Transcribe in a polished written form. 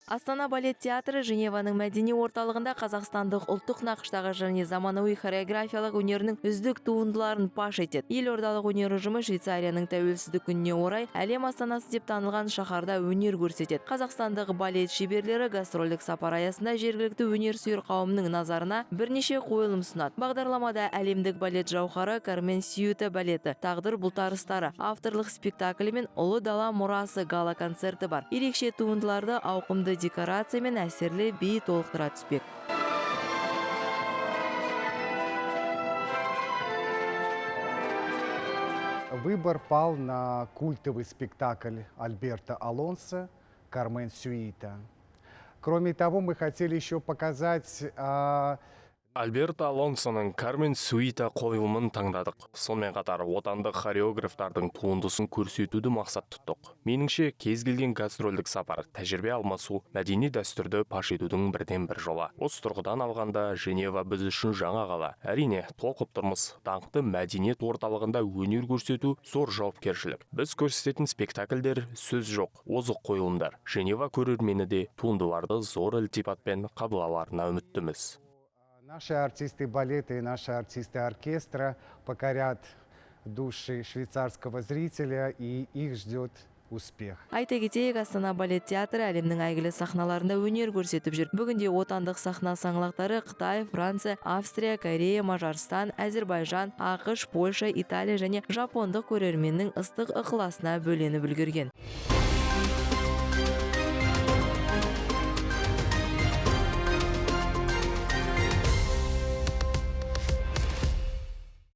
Астана балет театры Женеваның мәдени орталығында қазақстандық ұлттық нақыштағы және заманауи хореографиялық өнерінің үздік туындыларын паш етеді. Елордалық өнер ұжымы Швейцарияның тәуелсіздік күніне орай әлем астанасы деп танылған шаһарда өнер көрсетеді. Қазақстандық балет шеберлері гастрольдік сапар аясында жергілікті өнер сүйер қауымның назарына бірнеше қойылым ұсынады. Бағдарламада әлемдік балет жауһары Кармен Сьюта балеті, тағдыр бұлтарыстары авторлық спектаклі мен ұлы дала мұрасы гала концерті бар. Ерекше туындыларды ауқымды декорация мен әсерлі би толықтыра түспек. Выбор пал на культовый спектакль Альберто Алонсо «Кармен Сюита». Кроме того, мы хотели еще показать Альберто Алонсоның Кармен Сюита қойылымын таңдадық. Сонымен қатар отандық хореографтардың туындысын көрсетуді мақсат тұттық. Меніңше, кез келген гастрольдік сапар, тәжірибе алмасу, мәдени дәстүрді паш етудің бірден бір жолы. Осы тұрғыдан алғанда Женева біз үшін жаңа қала. Әрине, толқып тұрмыз. Даңқты мәдениет орталығында өнер көрсету зор жауапкершілік. Біз көрсететін спектакльдер сөз жоқ, озық қойылымдар. Женева көрермені де туындыларды зор ілтипатпен қабылдарларына үміттіміз. Наши артисты балета и наши артисты оркестра покорят души швейцарского зрителя, и их ждет успех. Айта кетейік, Астана балет театры әлемнің әйгілі сахналарында өнер көрсетіп жүр. Бүгінде отандық сахна саңлақтары Қытай, Франция, Австрия, Корея, Мажарстан, Әзербайжан, ақш, Польша, Италия және жапондық көрерменнің ыстық ықыласына бөленіп үлгерген.